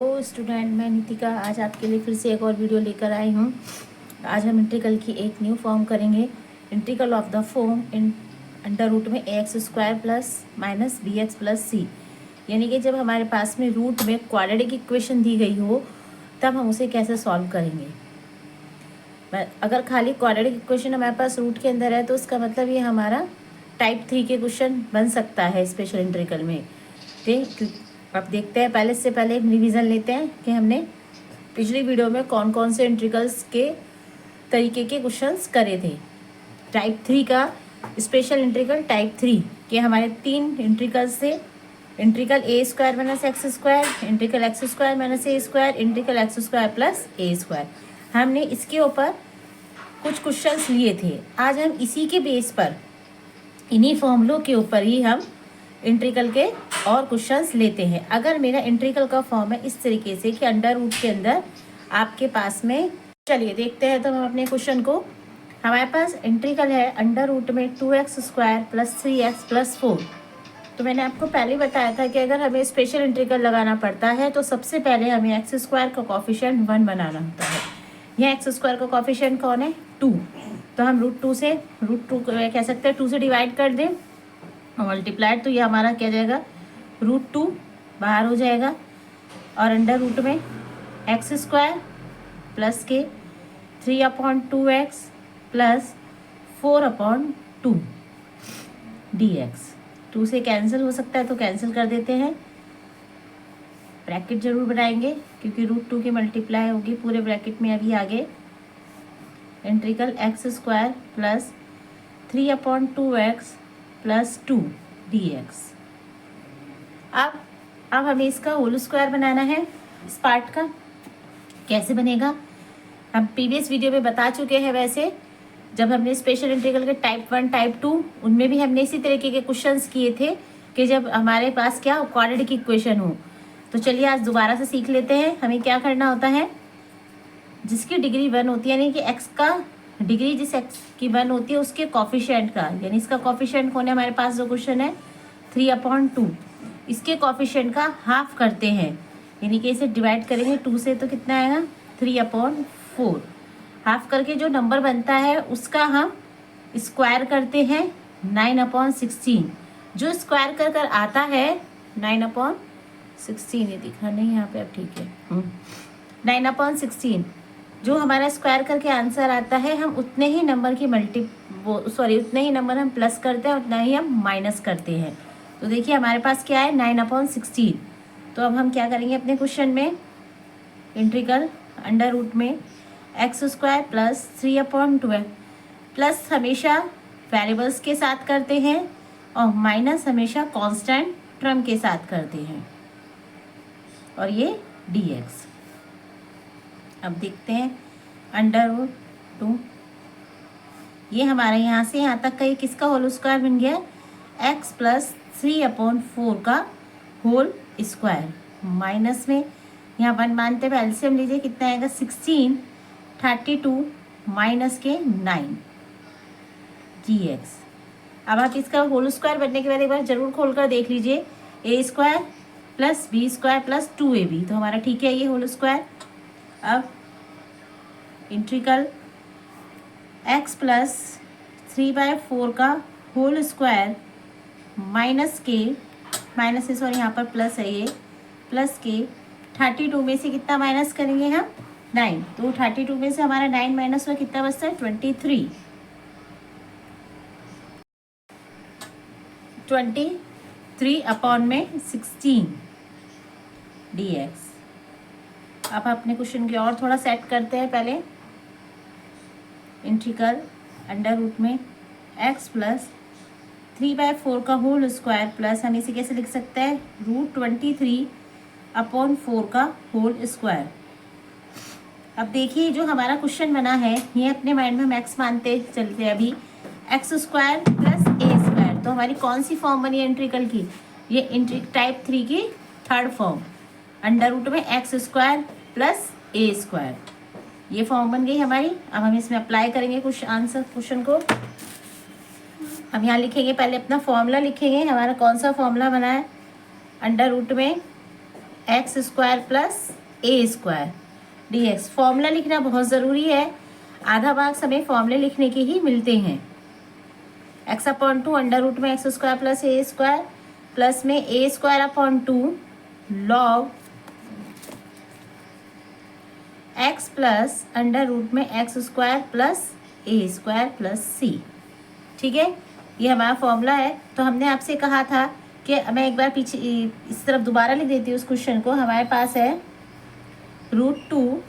तो स्टूडेंट, मैं नितिका आज आपके लिए फिर से एक और वीडियो लेकर आई हूँ। आज हम इंटीग्रल की एक न्यू फॉर्म करेंगे। Integral of the form in under root में a x square plus minus b x plus c, यानी कि जब हमारे पास में रूट में क्वाड्रेटिक इक्वेशन दी गई हो तब हम उसे कैसे सॉल्व करेंगे। अगर खाली क्वाड्रेटिक इक्वेशन हमारे पास रूट के अंदर है तो उसका मतलब ये हमारा टाइप 3 के क्वेश्चन बन सकता है स्पेशल इंटीग्रल में। ठीक, अब देखते हैं। पहले एक रिवीजन लेते हैं कि हमने पिछली वीडियो में कौन कौन से इंटीग्रल्स के तरीके के क्वेश्चंस करे थे। टाइप 3 का स्पेशल इंटीग्रल टाइप 3 के हमारे 3 इंटीग्रल्स थे। Integral a square minus x square, integral x square minus a square, integral x square plus a square. हमने इसके ऊपर कुछ क्वेश्चंस लिए थे। आज हम इसी के बेस पर, इन्हीं फॉर्मूलों के ऊपर ही हम इंटीग्रल के और क्वेश्चंस लेते हैं। अगर मेरा इंटीग्रल का फॉर्म है इस तरीके से कि अंडर रूट के अंदर आपके पास में, चलिए देखते हैं तो हम अपने क्वेश्चन को। हमारे पास इंटीग्रल है अंडर रूट में 2x square plus 3x plus 4। तो मैंने आपको पहले बताया था कि अगर हमें स्पेशल इंटीग्रल लगाना पड़ता है तो सबसे पहले हमें एक्स स्क्वायर का कॉफिशिएंट 1 बनाना होता है। यह एक्स स्क्वायर का कॉफिशिएंट कौन है? 2। तो हम रूट टू कह सकते हैं 2 से डिवाइड कर दें और मल्टीप्लाइड, तो ये हमारा क्या जाएगा, √2 बाहर हो जाएगा। और अंडर रूट में एक्स स्क्वायर प्लस के 3/2x प्लस 4/2 dx। 2 से कैंसिल हो सकता है तो कैंसिल कर देते हैं। ब्रैकेट जरूर बनाएंगे क्योंकि √2 की मल्टीप्लाई होगी पूरे ब्रैकेट में। अभी आगे integral x square plus 3/2x plus 2 dx। अब हमें इसका होल स्क्वायर बनाना है। इस पार्ट का कैसे बनेगा हम प्रीवियस वीडियो में बता चुके हैं। वैसे जब हमने स्पेशल इंटीग्रल के टाइप 1 टाइप 2 उनमें भी हमने इसी तरीके के क्वेश्चंस किए थे कि जब हमारे पास क्या क्वाड्रेटिक इक्वेशन हो। तो चलिए आज दोबारा से सीख लेते हैं। हमें क्या करना होता है, जिसकी डिग्री 1 होती है, यानी कि एक्स का डिग्री जिस एक्स की 1 होती है उसके कॉफिशिएंट का, यानी इसका कॉफिशिएंट कौन है हमारे पास जो क्वेश्चन है 3/2, इसके कॉफिशिएंट का हाफ करते हैं, यानी कि इसे डिवाइड करेंगे 2 से तो कितना आएगा 3/4। हाफ करके जो नंबर बनता है उसका हम स्क्वायर करते हैं 9/16। जो स्क्वायर कर कर आता है 9/16, ये दिखा नहीं यहाँ पे, अब ठीक है। 9/16 जो हमारा स्क्वायर करके आंसर आता है, हम उतने ही नंबर की उतने ही नंबर हम प्लस करते हैं, उतना ही हम माइनस करते हैं। तो देखिए हमारे पास क्या है 9/16। तो अब हम क्या करेंगे अपने क्वेश्चन में, इंटीग्रल अंडर रूट में एक्स स्क्वायर प्लस 3/2, प्लस हमेशा वेरिएबल्स के साथ करते हैं और माइनस हमेशा कांस्टेंट टर्म के साथ करते हैं, और ये dx। अब देखते हैं अंडर रूट 2, ये हमारा यहाँ से यहाँ तक का ये किसका होल स्क्वायर बन गया, x प्लस 3/4 का होल स्क्वायर। माइनस में यहाँ 1 मानते हुए एलसीएम लीजिए, कितना आएगा 16, 32 माइनस के 9 dx। अब आप इसका होल स्क्वायर बनने के बाद एक बार जरूर खोल कर देख लीजिए, a square plus B square plus 2ab, तो हमारा ठीक है ये होल स्क्वायर। अब इंटीग्रल x प्लस 3/4 का होल स्क्वायर माइनस के, माइनस से सॉरी यहाँ पर प्लस है, ये प्लस के 32 में से कितना माइनस करेंगे हम 9, तो 32 में से हमारा 9 माइनस हुआ, कितना बचता है 23 23/16 dx। अब अपने क्वेश्चन के और थोड़ा सेट करते हैं। पहले इंटीग्रल अंडर रूट में x प्लस 3/4 का होल स्क्वायर प्लस, हम इसे कैसे लिख सकते हैं, √23/4 का होल स्क्वायर। अब देखिए जो हमारा क्वेश्चन बना है ये अपने माइंड में हम एक्स मानते चलते हैं अभी, x square plus a square. तो हमारी कौन सी फॉर्म बनी है इंटीग्रल की, ये टाइप 3 की थर्ड फॉर्म, अंडर रूट में x square plus a square, ये फॉर्म बन गई हमारी। अब हम इसमें अप्लाई करेंगे कुछ आंसर क्वेश्चन को। हम यहाँ लिखेंगे, पहले अपना फॉर्मूला लिखेंगे। हमारा कौन सा फॉर्मूला बना है, अंडर रूट में x square plus a square D x. Formula लिखना बहुत ज़रूरी है, आधा मार्क्स हमें फॉर्मूले लिखने के ही मिलते हैं। X upon two under root में x square plus a square plus में a square upon two log x plus under root में x square plus a square plus c. ठीक है, ये हमारा फॉर्मूला है। तो हमने आपसे कहा था कि मैं एक बार पीछे इस तरफ दोबारा लिख देती हूँ उस क्वेश्चन को। हमारे पास है √2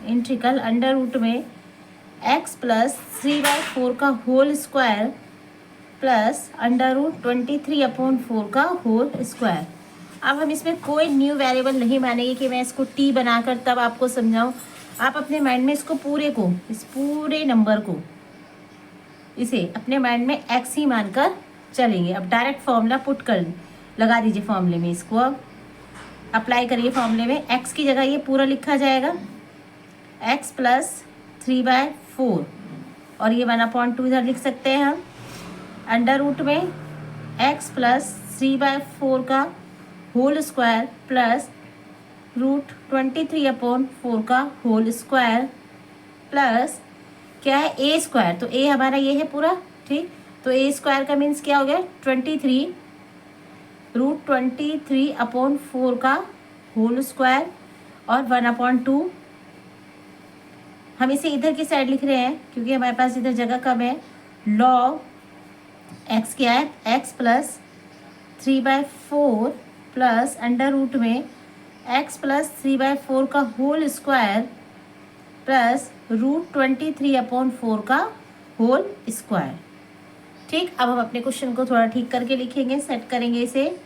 इंटीग्रल अंडर रूट में एक्स प्लस 3/4 का whole square plus under root 23/4 का होल स्क्वायर। अब हम इसमें कोई न्यू वेरिएबल नहीं मानेंगे कि मैं इसको टी बनाकर तब आपको समझाऊं। आप अपने माइंड में इसको इस पूरे नंबर को इसे अपने माइंड में एक्स ही मानकर चलेंगे। अब डायरेक्ट फॉर्मूला लगा दीजिए फॉर्मूले में, इसको अब अप्लाई करिए फॉर्मूले में। एक्स की जगह ये पूरा लिखा जाएगा एक्स प्लस 3/4 और ये 1/2 इधर लिख सकते हैं हम। अंडर रूट में एक्स प्लस 3/4 का होल स्क्वायर प्लस रूट 23/4 का होल स्क्वायर प्लस क्या है ए स्क्वायर। तो ए हमारा ये है पूरा, ठीक। तो ए स्क्वायर का मीन्स क्या हो गया 23 रूट 23/4 का होल स्क्वायर और 1/2। हम इसे इधर की साइड लिख रहे हैं क्योंकि हमारे पास इधर जगह कम है। लॉग एक्स क्या है x plus 3/4 plus under root में एक्स प्लस 3/4 का होल स्क्वायर प्लस रूट 23/4 का होल स्क्वायर। ठीक, अब हम अपने क्वेश्चन को थोड़ा ठीक करके लिखेंगे, सेट करेंगे इसे।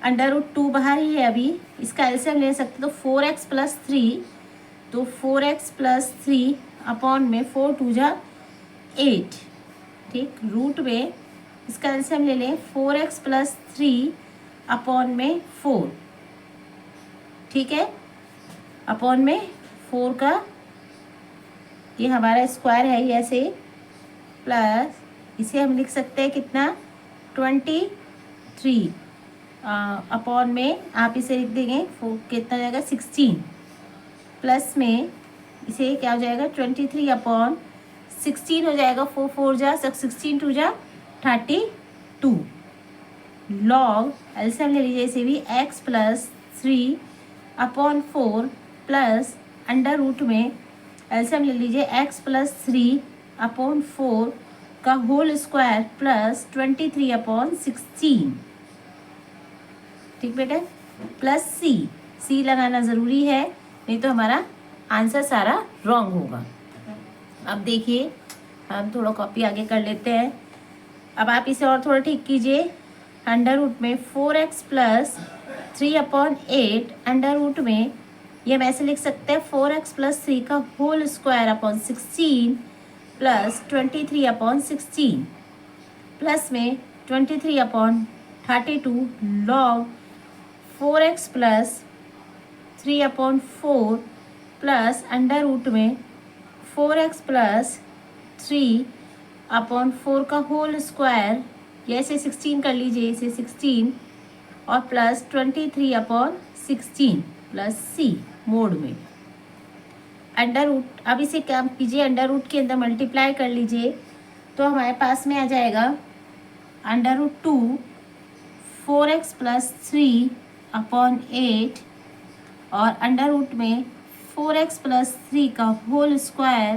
अंडर रूट 2 बाहर ही है अभी, इसका एलसीएम ले सकते तो 4x प्लस 3, तो 4x प्लस 3 अपॉन में 4 2 जा 8। ठीक, रूट में इसका एलसीएम ले लें 4x प्लस 3 अपॉन में 4। ठीक है, अपॉन में 4 का ये हमारा स्क्वायर है ये ऐसे, प्लस इसे हम लिख सकते हैं कितना 23 अपॉन में आप इसे लिख देंगे कितना जाएगा 16 प्लस में इसे क्या हो जाएगा 23 अपॉन 16 हो जाएगा 4 4 जा 16 2 जा 32। लॉग एलसीएम ले लीजिए इसे भी x plus 3 upon 4 plus under root में एलसीएम ले लीजिए x प्लस 3 अपॉन 4 का होल स्क्वायर प्लस 23 अपॉन 16। ठीक बेटा, प्लस सी लगाना ज़रूरी है, नहीं तो हमारा आंसर सारा रॉन्ग होगा। अब देखिए हम थोड़ा कॉपी आगे कर लेते हैं। अब आप इसे और थोड़ा ठीक कीजिए। अंडर रूट में 4x प्लस 3/8 अंडर रूट में ये हम ऐसे लिख सकते हैं 4x प्लस 3 का whole square upon 16 plus 23/16 plus में 23/32 log 4x plus 3/4 plus under root में 4x प्लस 3/4 का होल स्क्वायर, ये ऐसे 16 कर लीजिए इसे 16 और प्लस 23/16 प्लस सी मोड में अंडर रूट। अब इसे क्या कीजिए अंडर रूट के अंदर मल्टीप्लाई कर लीजिए तो हमारे पास में आ जाएगा अंडर रूट 2 4x प्लस 3/8 और अंडर रूट में 4x प्लस 3 का होल स्क्वायर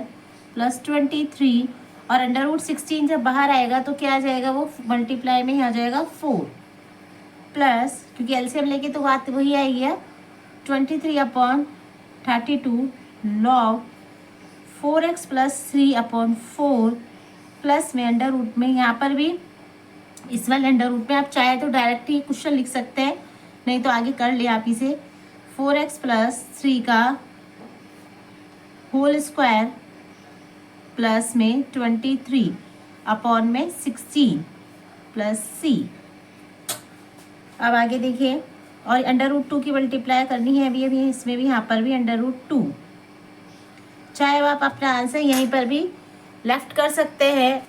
प्लस 23 और अंडर रूट 16 जब बाहर आएगा तो क्या आ जाएगा वो मल्टीप्लाई में ही आ जाएगा 4 प्लस क्योंकि एलसीएम लेके तो बात वही आएगी 23/32 लॉग 4x प्लस 3/4 प्लस में अंडर रूट में यहाँ पर भी इस वाले अंडर रूट में आप चाहे तो डायरेक्ट ही क्वेश्चन लिख सकते हैं, नहीं तो आगे कर ले आप इसे 4x प्लस 3 का होल स्क्वायर प्लस में 23 अपॉन में 16 प्लस सी। अब आगे देखिए और अंडर रूट 2 की मल्टीप्लाई करनी है अभी इसमें भी, यहाँ पर भी अंडर रूट 2। चाहे आप अपना आंसर यहीं पर भी लेफ्ट कर सकते हैं।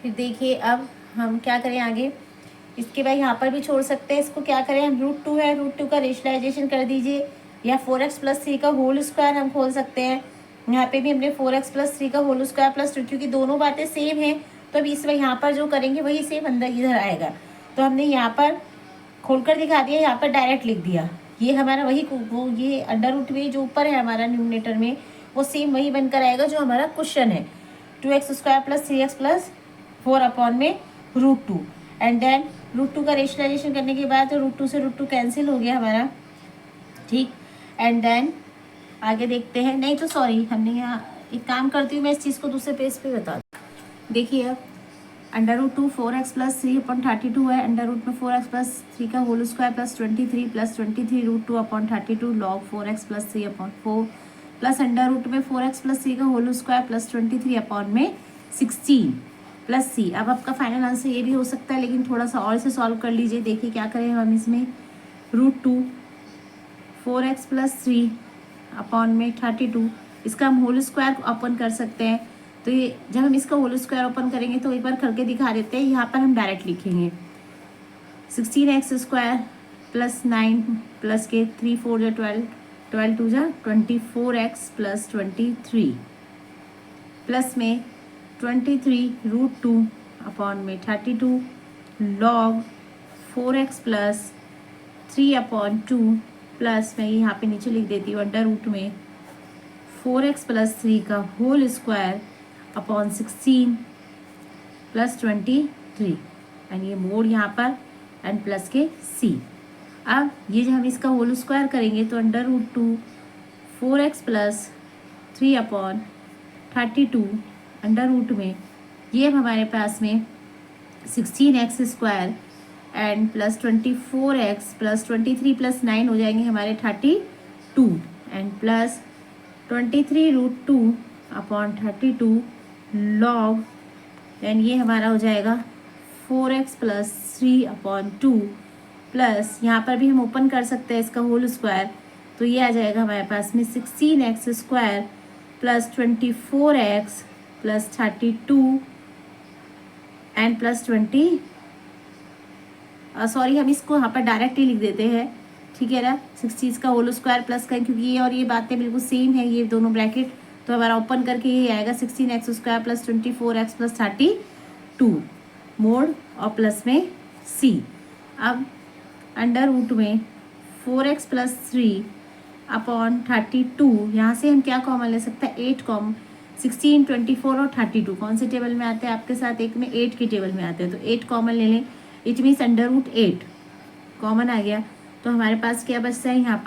फिर देखिए अब हम क्या करें आगे। इसके बाद यहाँ पर भी छोड़ सकते हैं। इसको क्या करें हम, √2 है, √2 का रेशनलाइजेशन कर दीजिए, या 4x+3 का होल स्क्वायर हम खोल सकते हैं। यहाँ पे भी हमने 4x+3 का होल स्क्वायर प्लस 2, क्योंकि दोनों बातें सेम हैं तो अब इस यहाँ पर जो करेंगे वही सेम अंदर इधर आएगा। तो हमने यहाँ पर खोलकर दिखा दिया, यहाँ पर डायरेक्ट लिख दिया। ये हमारा वही वो ये अंडर रूट में जो ऊपर है हमारा न्यूमिनेटर में वो सेम वही बनकर आएगा जो हमारा क्वेश्चन है, 2x² + 3x + 4 अपॉन में √2। एंड देन √2 का रेशनलाइजेशन करने के बाद √2 से √2 कैंसिल हो गया हमारा, ठीक। एंड देन आगे देखते हैं, नहीं तो सॉरी, हमने यहाँ एक काम करती हूँ मैं, इस चीज़ को दूसरे पेज पे बता दूँ। देखिए अब √2 4x + 3/32 है, अंडर रूट में 4x + 3 का whole square plus 23 + 23 √2/32 log 4x + 3/4 plus under root में 4x + 3 का होल स्क्वायर प्लस 23 अपॉन में 16 प्लस c। अब आपका फाइनल आंसर ये भी हो सकता है, लेकिन थोड़ा सा और से सॉल्व कर लीजिए। देखिए क्या करें हम इसमें, √2 4x + 3 अपॉन में 32, इसका हम होल स्क्वायर ओपन कर सकते हैं। तो ये जब हम इसका होल स्क्वायर ओपन करेंगे तो एक बार करके दिखा देते हैं। यहाँ पर हम डायरेक्ट लिखेंगे 16x² + 9 प्लस के 3 4 = 12, 12 2 = 24x + 23 प्लस में 23 √2 अपॉन में 32 log 4x + 3/2 प्लस मैं यहाँ पे नीचे लिख देती हूँ अंडर रूट में 4x + 3 का होल स्क्वायर अपॉन 16 + 23 एंड ये मोड यहाँ पर एंड प्लस के c। अब ये जब हम इसका होल स्क्वायर करेंगे तो √2 4x + 3/32 अंडर रूट में ये अब हमारे पास में 16x² एंड प्लस 24x + 23 + 9 हो जाएंगे हमारे 32 एंड प्लस 23 √2/32 log एंड ये हमारा हो जाएगा 4x + 3/2 प्लस यहाँ पर भी हम ओपन कर सकते हैं इसका होल स्क्वायर, तो ये आ जाएगा हमारे पास में 16x² + 24x + 32 and plus 20 sorry हम इसको यहाँ पर डायरेक्ट ही लिख देते हैं, ठीक है ना। 16 का होल स्क्वायर प्लस करें, क्योंकि ये और ये बातें बिल्कुल सेम है, ये दोनों ब्रैकेट, तो हमारा ओपन करके ये आएगा 16x² + 24x + 32 मोड और प्लस में c। अब अंडर रूट में 4x + 3/32, यहाँ से हम क्या कॉमन ले सकते हैं, 8 कॉमन, 16 24 और 32 कौन से टेबल में आते हैं आपके साथ, एक में 8 के टेबल में आते हैं, तो 8 कॉमन ले लें। It means under root 8 common आ गया, तो हमारे पास क्या बचता है यहाँ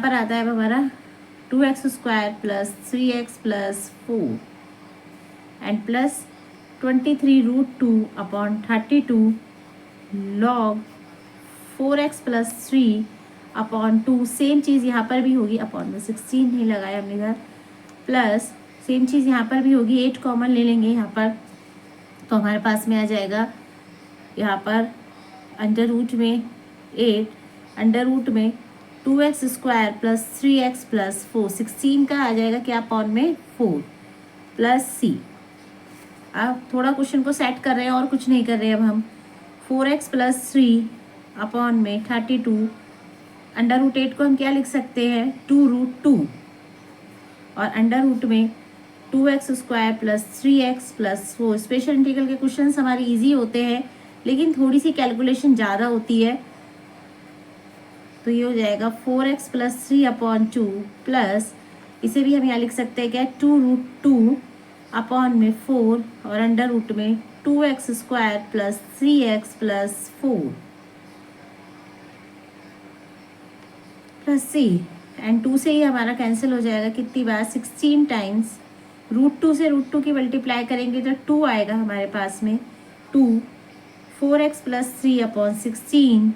पर आता है हमारा 2x² + 3x + 4 and plus 23 √2/32 log 4x + 3/2। Same चीज़ यहाँ पर भी होगी, अपॉन में 16 नहीं लगाया हमने इधर, प्लस सेम चीज़ यहाँ पर भी होगी, 8 कॉमन ले लेंगे यहाँ पर, तो हमारे पास में आ जाएगा यहाँ पर अंडर रूट में 8 अंडर रूट में 2x² + 3x + 4, 16 का आ जाएगा क्या अपॉन में 4 प्लस c। अब थोड़ा क्वेश्चन को सेट कर रहे हैं और कुछ नहीं कर रहे हैं। अब हम 4x + 3/32 अंडर रूट 8 को हम क्या लिख सकते हैं, 2√2 और अंडर रूट में 2x² + 3x + 4। स्पेशल इंटीग्रल के क्वेश्चन हमारे इजी होते हैं, लेकिन थोड़ी सी कैलकुलेशन ज़्यादा होती है, तो ये हो जाएगा 4x + 3/2 प्लस इसे भी हम यहाँ लिख सकते हैं क्या, 2√2/4 और अंडर रूट में 2x² + 3x + 4 plus c and 2 से ही हमारा कैंसिल हो जाएगा कितनी बार, 16 टाइम्स √2 से √2 की मल्टीप्लाई करेंगे तो 2 आएगा हमारे पास में, 2 4x + 3/16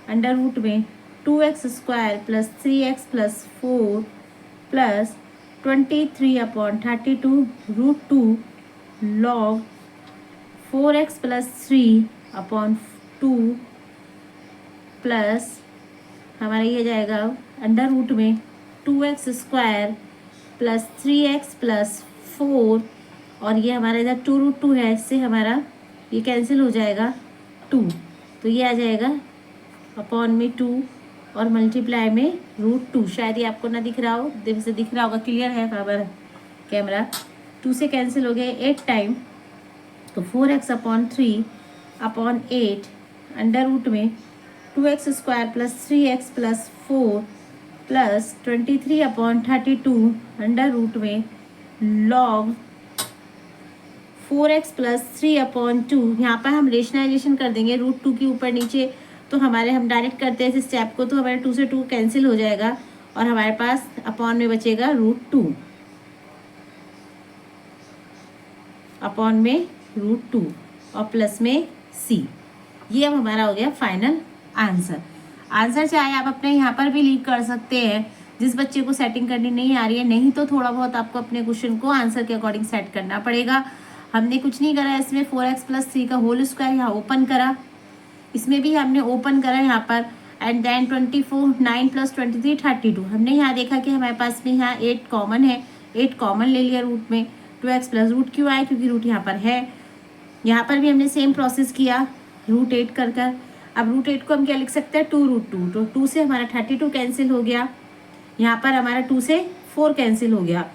अंडर रूट में 2x² + 3x + 4 plus 23/32 √2 log 4x + 3/2 plus हमारा ये जाएगा अंडर रूट में 2x² + 3x + 4 और ये हमारा इधर 2√2 है, इससे हमारा ये कैंसिल हो जाएगा, 2, तो ये आ जाएगा अपॉन में 2 और मल्टीप्लाई में √2। शायद ये आपको ना दिख रहा हो, देव से दिख रहा होगा, क्लियर है खबर कैमरा। 2 से कैंसिल हो गया 8 टाइम, तो 4x upon 3 upon 8 under root में 2x² plus 3x plus 4 plus 23 upon 32 under root में लॉग 4x प्लस 3 अपॉन 2। यहाँ पर हम रेशनलाइजेशन कर देंगे √2 के ऊपर नीचे, तो हमारे हम डायरेक्ट करते हैं इस स्टेप को, तो हमारे 2 से 2 कैंसिल हो जाएगा और हमारे पास अपॉन में बचेगा √2 अपॉन में √2 और प्लस में c। ये अब हमारा हो गया फाइनल आंसर। आंसर चाहे आप अपने यहाँ पर भी लीव कर सकते हैं, जिस बच्चे को सेटिंग करनी नहीं आ रही है, नहीं तो थोड़ा बहुत आपको अपने क्वेश्चन को आंसर के अकॉर्डिंग सेट करना पड़ेगा। हमने कुछ नहीं करा इसमें, 4x प्लस 3 का होल स्क्वायर यहाँ ओपन करा, इसमें भी हमने ओपन करा यहाँ पर, एंड देन 24 9 प्लस 23 32। हमने यहाँ देखा कि हमारे पास में यहाँ 8 कॉमन है, 8 कॉमन ले लिया रूट में। 2x प्लस रूट क्यों आया, क्योंकि रूट यहाँ पर है। यहाँ पर भी हमने सेम प्रोसेस किया √8 कर कर। अब √8 को हम क्या लिख सकते हैं, 2√2, तो 2 से हमारा 32 कैंसिल हो गया, यहाँ पर हमारा 2 से 4 कैंसिल हो गया।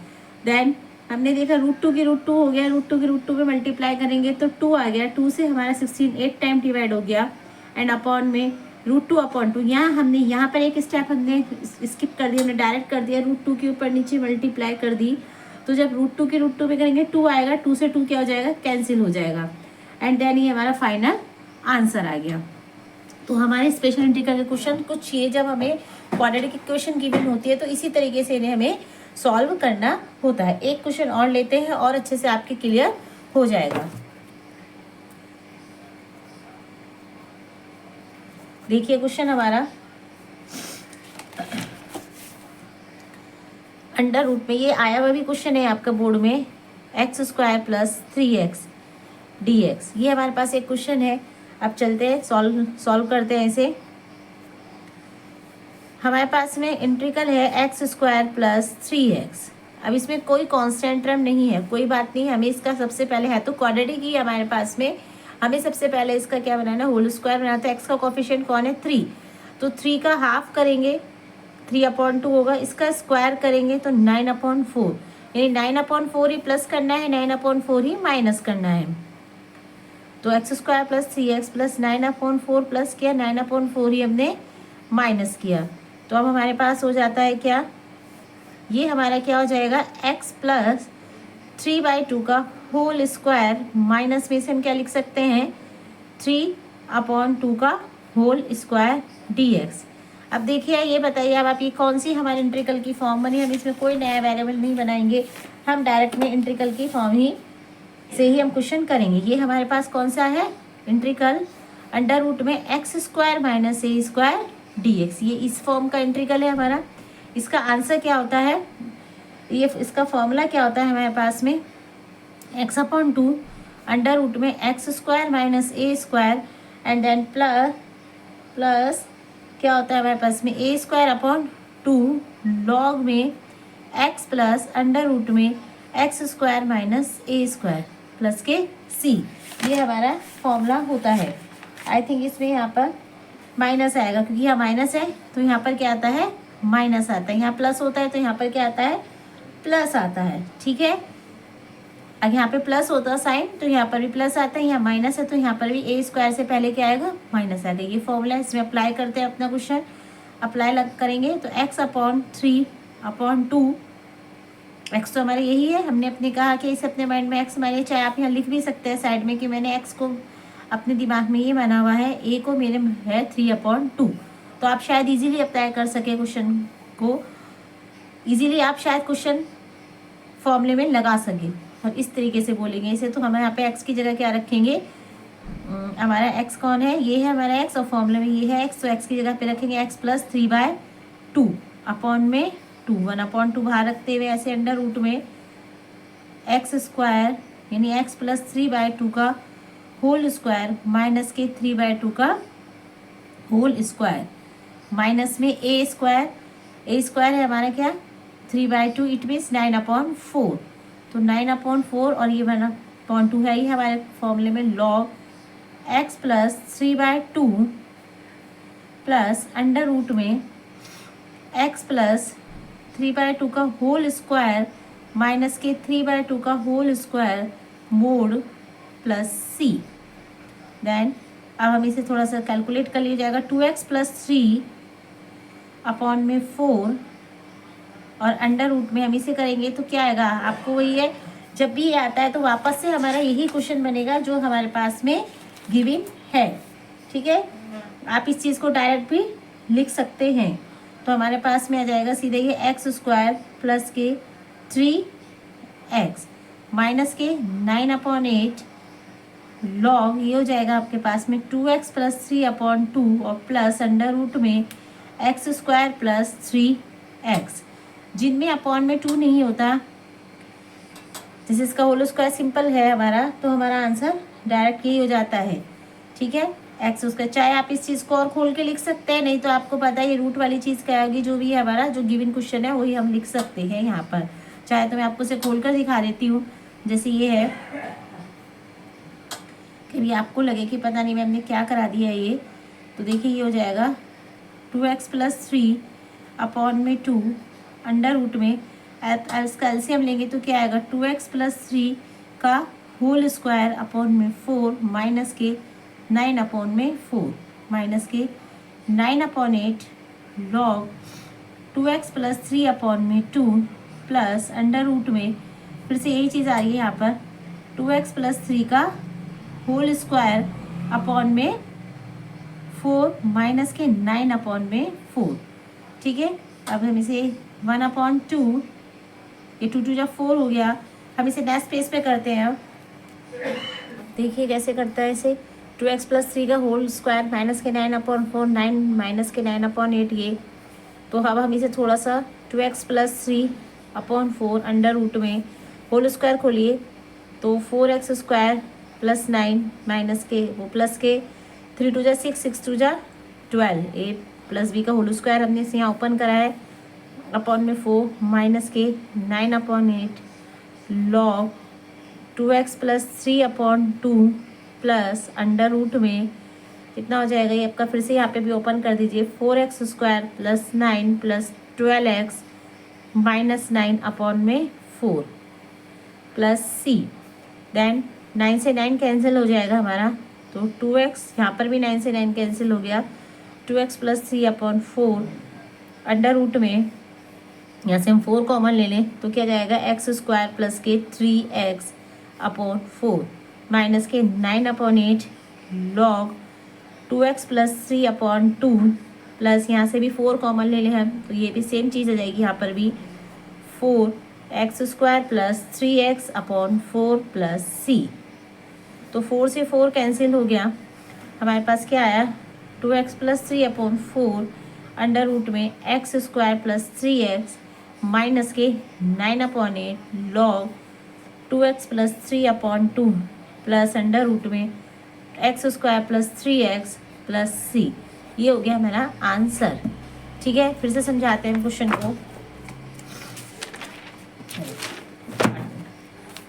देन हमने देखा √2 की √2 हो गया, √2 की √2 पे मल्टीप्लाई करेंगे तो 2 आ गया, 2 से हमारा 16 8 टाइम डिवाइड हो गया, एंड अपॉन में √2 अपॉन 2। यहाँ हमने यहाँ पर एक स्टेप हमने स्किप कर दिया, हमने डायरेक्ट कर दिया √2 के ऊपर नीचे मल्टीप्लाई कर दी, तो जब √2 की √2 पे करेंगे 2 आएगा, 2 से 2 क्या हो जाएगा, कैंसिल हो जाएगा, एंड देन ये हमारा फाइनल आंसर आ गया। तो हमारे स्पेशल इंटीग्रल के क्वेश्चन कुछ ये, जब हमें क्वाड्रेटिक इक्वेशन गिवन होती है तो इसी तरीके से इन्हें हमें सॉल्व करना होता है। एक क्वेश्चन और लेते हैं और अच्छे से आपके क्लियर हो जाएगा। देखिए क्वेश्चन हमारा अंडर रूट में ये आया हुआ भी क्वेश्चन है आपका बोर्ड में, x² प्लस 3x dx। ये हमारे पास एक क्वेश्चन है। अब चलते हैं सॉल्व करते हैं इसे। हमारे पास में इंटीग्रल है x² प्लस 3x। अब इसमें कोई कांस्टेंट टर्म नहीं है, कोई बात नहीं, हमें इसका सबसे पहले है तो क्वाड्रेटिक ही हमारे पास में, हमें सबसे पहले इसका क्या बनाना, होल स्क्वायर बनाना। तो x का कोफिशिएंट कौन है, 3, तो 3 का हाफ करेंगे 3/2 होगा, इसका स्क्वायर करेंगे तो 9/4, यानी 9/4 ही प्लस करना है, 9/4 ही माइनस करना है। तो x² plus 3x plus 9/4 plus किया, 9/4 ही हमने माइनस किया, तो अब हमारे पास हो जाता है क्या, ये हमारा क्या हो जाएगा, x प्लस 3/2 का होल स्क्वायर, माइनस में से हम क्या लिख सकते हैं, 3/2 का होल स्क्वायर dx। अब देखिए ये बताइए, अब आप ये कौन सी हमारे इंटीग्रल की फॉर्म बनी। हम इसमें कोई नया वेरिएबल नहीं बनाएंगे, हम डायरेक्ट में इंटीग्रल की फॉर्म ही से ही हम क्वेश्चन करेंगे। ये हमारे पास कौन सा है, इंटीग्रल अंडर रूट में x² माइनस a² dx। ये इस फॉर्म का इंटीग्रल है हमारा। इसका आंसर क्या होता है, ये इसका फॉर्मूला क्या होता है हमारे पास में, x/2 अंडर रूट में x² minus a² and then plus क्या होता है हमारे पास में, a²/2 लॉग में x प्लस अंडर रूट में x² माइनस a² प्लस के c। ये हमारा फॉर्मूला होता है। आई थिंक इसमें यहाँ पर माइनस आएगा, क्योंकि यहाँ माइनस है तो यहाँ पर क्या आता है, माइनस आता है। यहाँ प्लस होता है तो यहाँ पर क्या आता है, प्लस आता है। ठीक है, अगर यहाँ पे प्लस होता है साइन तो यहाँ पर भी प्लस आता है, यहाँ माइनस है तो यहाँ पर भी a² से पहले क्या आएगा, माइनस आएगा। ये फॉर्मूला है, इसमें अप्लाई करते हैं अपना क्वेश्चन। अप्लाई करेंगे तो x/3/2, x तो हमारे यही है, हमने अपने कहा कि इसे अपने माइंड में x मानिए, चाहे आप यहाँ लिख भी सकते हैं साइड में कि मैंने x को अपने दिमाग में ये माना हुआ है, a को मेरे है 3/2। तो आप शायद इजीली अप्लाई कर सके क्वेश्चन को, इजीली आप शायद क्वेश्चन फॉर्मूले में लगा सके। और इस तरीके से बोलेंगे इसे, तो हम यहाँ पे x की जगह क्या रखेंगे, हमारा x कौन है, ये है हमारा x और फॉर्मूले में ये है x, तो x की जगह पे रखेंगे x प्लस 3/2 अपॉन में 2, 1/2 बाहर रखते हुए ऐसे अंडर रूट में x² यानी x प्लस 3/2 का होल स्क्वायर माइनस के 3/2 का होल स्क्वायर, माइनस में a² है हमारा क्या, 3/2, इट मीन्स 9/4, तो 9/4 और ये 1/2 है, ये हमारे फॉर्मूले में log x plus 3/2 plus under root में एक्स प्लस 3/2 का होल स्क्वायर माइनस के 3/2 का होल स्क्वायर मोड प्लस सी। देन अब हम इसे थोड़ा सा कैलकुलेट कर लिया जाएगा। 2x प्लस 3 अपॉन में 4 और अंडर रूट में हम इसे करेंगे तो क्या आएगा, आपको वही है, जब भी ये आता है तो वापस से हमारा यही क्वेश्चन बनेगा जो हमारे पास में गिवन है। ठीक है, आप इस चीज़ को डायरेक्ट भी लिख सकते हैं। तो हमारे पास में आ जाएगा सीधे ये x² प्लस के 3x माइनस के 9/8 लॉग, ये हो जाएगा आपके पास में 2x प्लस 3/2 और प्लस अंडर रूट में x² प्लस 3x, जिनमें अपॉन में 2 नहीं होता, जैसे इसका होल स्क्वायर सिंपल है हमारा, तो हमारा आंसर डायरेक्ट यही हो जाता है। ठीक है, x², चाहे आप इस चीज़ को और खोल के लिख सकते हैं, नहीं तो आपको पता है ये रूट वाली चीज़ क्या होगी, जो भी है हमारा जो गिवन क्वेश्चन है वही हम लिख सकते हैं यहाँ पर। चाहे तो मैं आपको इसे खोल कर दिखा देती हूँ, जैसे ये है कि भी आपको लगे कि पता नहीं मैम ने क्या करा दिया है ये, तो देखिए ये हो जाएगा 2x प्लस 3 अपॉन में 2 अंडर रूट में, इसका एलसीएम लेंगे तो क्या आएगा 2x प्लस 3 का होल स्क्वायर अपॉन में 4 माइनस के 9/4 माइनस के 9/8 log 2x plus 3/2 plus under root में फिर से यही चीज़ आ रही है यहाँ पर 2x प्लस 3 का होल स्क्वायर अपॉन में 4 माइनस के 9/4। ठीक है, अब हम इसे 1/2, ये 2 2 4 हो गया, हम इसे नेक्स्ट पेज पे करते हैं। अब देखिए कैसे करता है इसे, 2x प्लस 3 का होल स्क्वायर माइनस के 9/4, 9 माइनस के 9/8 ये, तो अब हम इसे थोड़ा सा 2x प्लस 3/4 अंडर रूट में होल स्क्वायर खोलिए तो 4x² प्लस 9 माइनस के वो प्लस के 3 2 6 6 2 12, ए प्लस बी का होल स्क्वायर हमने इसे यहाँ ओपन करा है अपॉन में 4 माइनस के 9/8 log 2x plus 3/2 plus under root में कितना हो जाएगा, ये आपका फिर से यहाँ पे भी ओपन कर दीजिए 4x² plus 9 plus 12x minus 9/4 plus सी। देन 9 से 9 कैंसिल हो जाएगा हमारा, तो 2x, यहाँ पर भी 9 से 9 कैंसिल हो गया, 2x प्लस 3/4 अंडर रूट में, यहाँ से हम 4 कॉमन ले लें तो क्या जाएगा x² प्लस के 3x/4 माइनस के 9/8 लॉग 2x प्लस 3/2 प्लस यहाँ से भी 4 कॉमन ले लें हम तो ये भी सेम चीज़ आ जाएगी, यहाँ पर भी 4x² प्लस 3x/4 प्लस सी। तो 4 से 4 कैंसिल हो गया, हमारे पास क्या आया 2x प्लस 3/4 अंडर रूट में x² प्लस 3x माइनस के 9/8 log 2x plus 3/2 plus under root में x² प्लस 3x प्लस सी। ये हो गया हमारा आंसर। ठीक है, फिर से समझाते हैं क्वेश्चन को।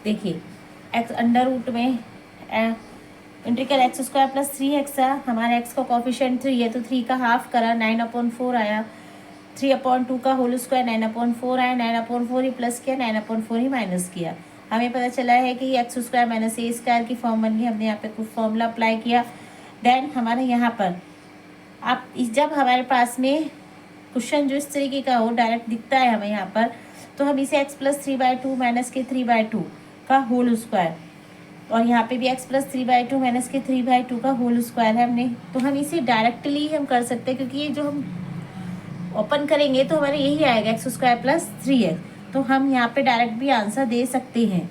देखिए x अंडर रूट में इंटीग्रल x² प्लस 3x था, हमारा x का कोफिशिएंट 3 है तो 3 का हाफ करा 9/4 आया, 3/2 का होल स्क्वायर 9/4 आया, 9/4 ही प्लस किया, 9/4 ही माइनस किया, हमें पता चला है कि x² माइनस a² की फॉर्म बन गई। हमने यहाँ पे कुछ फॉर्मूला अप्लाई किया। देन हमारे यहाँ पर आप जब हमारे पास में क्वेश्चन जो इस तरीके का हो डायरेक्ट दिखता है हमें यहाँ पर, तो हम इसे x प्लस 3/2 माइनस के 3/2 का होल स्क्वायर, और यहाँ पे भी x प्लस 3/2 माइनस के 3/2 का होल स्क्वायर है हमने, तो हम इसे डायरेक्टली हम कर सकते हैं क्योंकि ये जो हम ओपन करेंगे तो हमारे यही आएगा x² प्लस 3x, तो हम यहाँ पे डायरेक्ट भी आंसर दे सकते हैं।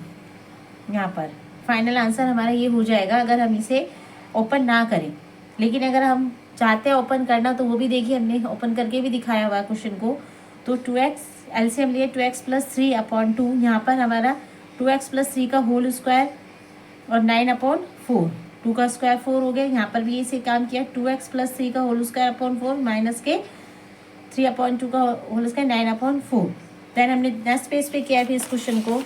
यहाँ पर फाइनल आंसर हमारा ये हो जाएगा अगर हम इसे ओपन ना करें। लेकिन अगर हम चाहते हैं ओपन करना तो वो भी देखिए हमने ओपन करके भी दिखाया हुआ है क्वेश्चन को। तो 2x एलसीएम लिए 2x प्लस 3/2, यहाँ पर हमारा 2x प्लस 3 का होल स्क्वायर और 9/4, 2 का स्क्वायर 4 हो गया। यहाँ पर भी इसे काम किया 2x प्लस 3 का होल स्क्वायर अपॉन 4 माइनस के 3/2 का होल स्क्वायर 9/4। देन हमने नेक्स्ट पेज पे किया फिर इस क्वेश्चन को,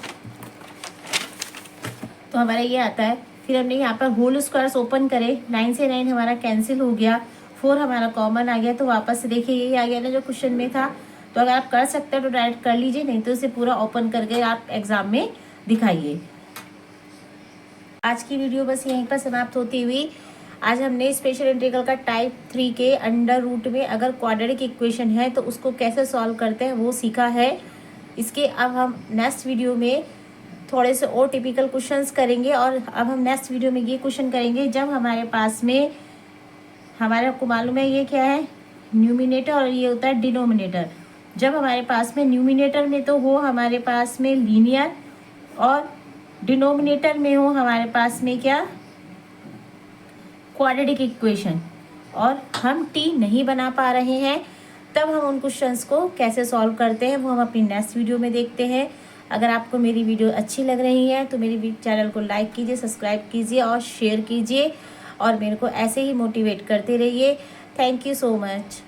तो हमारा ये आता है फिर हमने यहाँ पर होल स्क्वायर्स ओपन करे, 9 से 9 हमारा कैंसिल हो गया, 4 हमारा कॉमन आ गया। तो वापस से देखिए यही आ गया ना जो क्वेश्चन में था। तो अगर आप कर सकते हो तो डायरेक्ट कर लीजिए, नहीं तो इसे पूरा ओपन करके आप एग्जाम में दिखाइए। आज की वीडियो बस यहीं पर समाप्त होती हुई। आज हमने स्पेशल इंटीग्रल का टाइप 3 के अंडर रूट में अगर क्वाड्रेटिक इक्वेशन है तो उसको कैसे सॉल्व करते हैं वो सीखा है। इसके अब हम नेक्स्ट वीडियो में थोड़े से और टिपिकल क्वेश्चंस करेंगे। और अब हम नेक्स्ट वीडियो में ये क्वेश्चन करेंगे जब हमारे पास में, हमारे आपको मालूम है ये क्या है, न्यूमिनेटर और ये होता है डिनोमिनेटर। जब हमारे पास में न्यूमिनेटर में तो हो हमारे पास में लीनियर और डिनोमिनेटर में हो हमारे पास में क्या, क्वाड्रेटिक इक्वेशन, और हम टी नहीं बना पा रहे हैं, तब हम उन क्वेश्चंस को कैसे सॉल्व करते हैं वो हम अपनी नेक्स्ट वीडियो में देखते हैं। अगर आपको मेरी वीडियो अच्छी लग रही है तो मेरी चैनल को लाइक कीजिए, सब्सक्राइब कीजिए और शेयर कीजिए और मेरे को ऐसे ही मोटिवेट करते रहिए। Thank you so much.